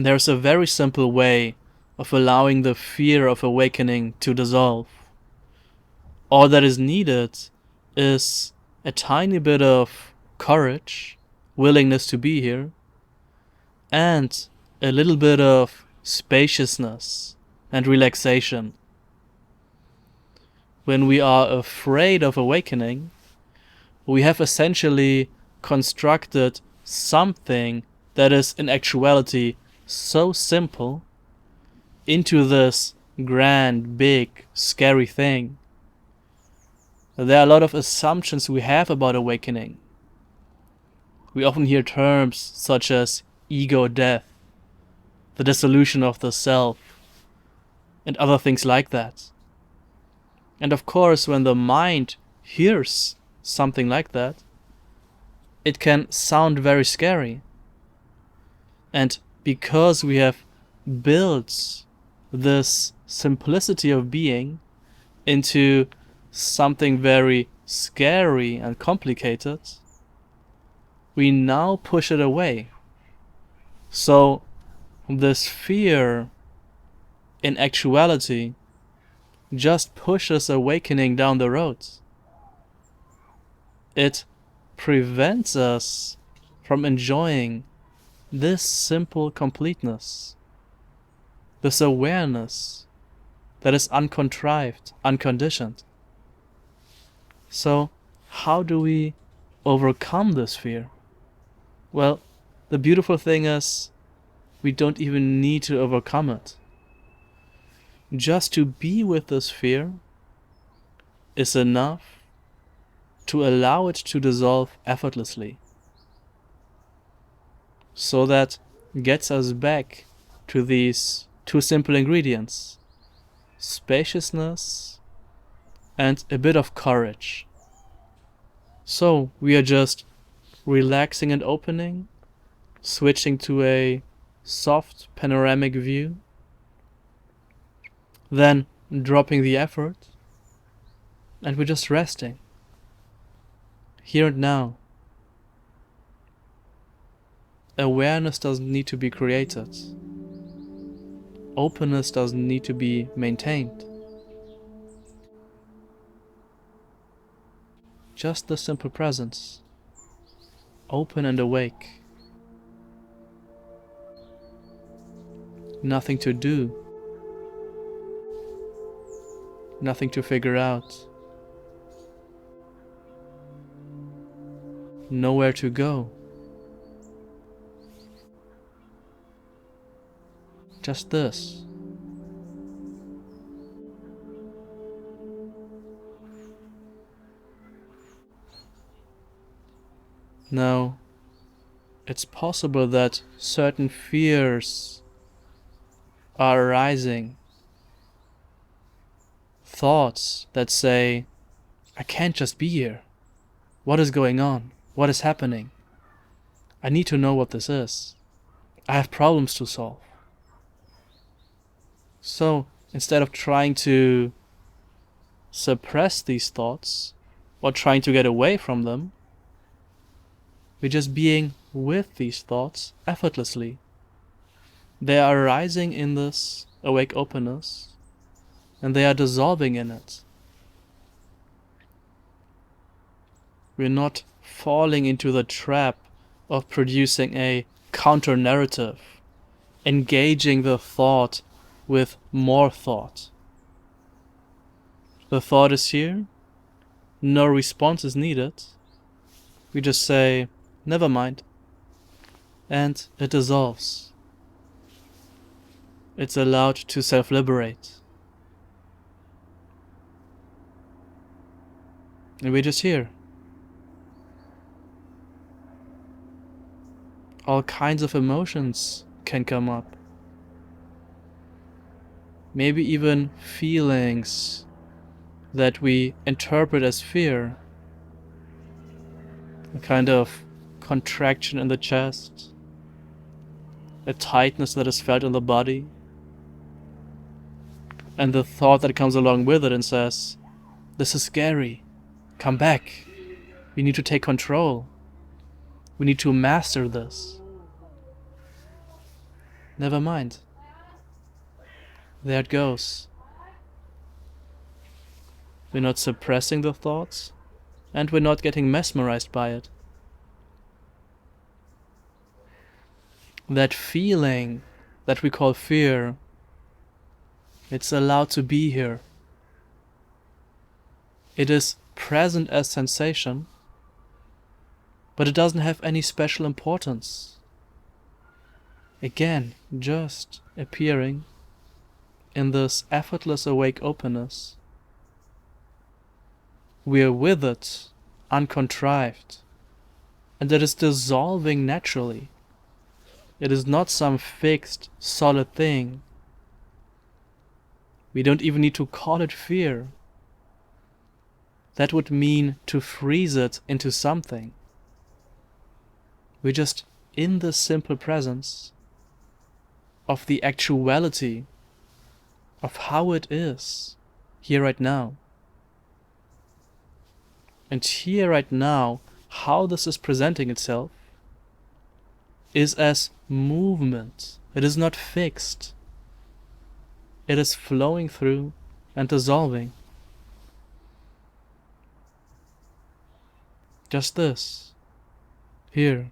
There's a very simple way of allowing the fear of awakening to dissolve. All that is needed is a tiny bit of courage, willingness to be here, and a little bit of spaciousness and relaxation. When we are afraid of awakening, we have essentially constructed something that is in actuality so simple into this grand, big, scary thing. There are a lot of assumptions we have about awakening. We often hear terms such as ego death, the dissolution of the self, and other things like that. And of course, when the mind hears something like that, it can sound very scary. And because we have built this simplicity of being into something very scary and complicated, we now push it away. So this fear, in actuality, just pushes awakening down the road. It prevents us from enjoying this simple completeness, this awareness that is uncontrived, unconditioned. So, how do we overcome this fear? Well, the beautiful thing is, we don't even need to overcome it. Just to be with this fear is enough to allow it to dissolve effortlessly. So that gets us back to these two simple ingredients: spaciousness and a bit of courage. So we are just relaxing and opening, switching to a soft panoramic view, then dropping the effort, and we're just resting, here and now. Awareness doesn't need to be created. Openness doesn't need to be maintained. Just the simple presence, open and awake. Nothing to do, nothing to figure out, nowhere to go. Just this. Now, it's possible that certain fears are arising. Thoughts that say, I can't just be here. What is going on? What is happening? I need to know what this is. I have problems to solve. So, instead of trying to suppress these thoughts or trying to get away from them, we're just being with these thoughts effortlessly. They are arising in this awake openness, and they are dissolving in it. We're not falling into the trap of producing a counter-narrative, engaging the thought with more thought. The thought is here, no response is needed. We just say, never mind, and it dissolves. It's allowed to self-liberate. And we're just here. All kinds of emotions can come up. Maybe even feelings that we interpret as fear. A kind of contraction in the chest, a tightness that is felt in the body, and the thought that comes along with it and says, this is scary, come back, we need to take control, we need to master this. Never mind. There it goes. We're not suppressing the thoughts, and we're not getting mesmerized by it. That feeling that we call fear, it's allowed to be here. It is present as sensation, but it doesn't have any special importance. Again, just appearing in this effortless awake openness. We're with it, uncontrived, and it is dissolving naturally. It is not some fixed, solid thing. We don't even need to call it fear. That would mean to freeze it into something. We're just in the simple presence of the actuality of how it is here right now. And here right now, how this is presenting itself is as movement. It is not fixed. It is flowing through and dissolving. Just this. Here.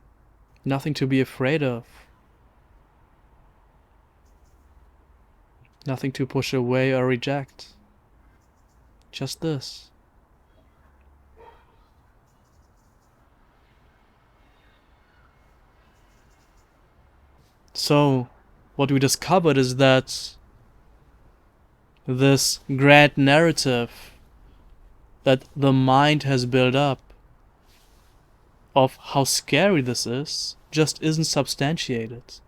Nothing to be afraid of. Nothing to push away or reject. Just this. So, what we discovered is that this grand narrative that the mind has built up of how scary this is just isn't substantiated.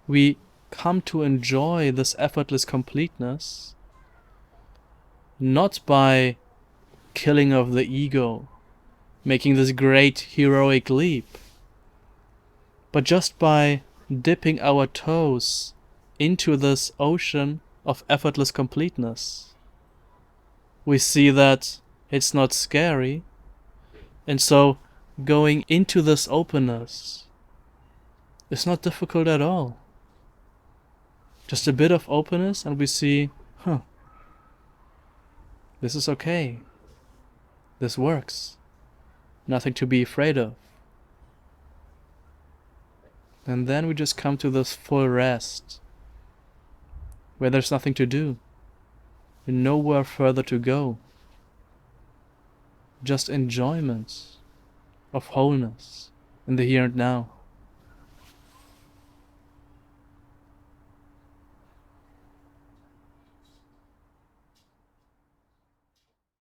We come to enjoy this effortless completeness not by killing of the ego, making this great heroic leap, but just by dipping our toes into this ocean of effortless completeness. We see that it's not scary, and so going into this openness is not difficult at all. Just a bit of openness and we see, this is okay. This works. Nothing to be afraid of. And then we just come to this full rest, where there's nothing to do, and nowhere further to go. Just enjoyment of wholeness in the here and now.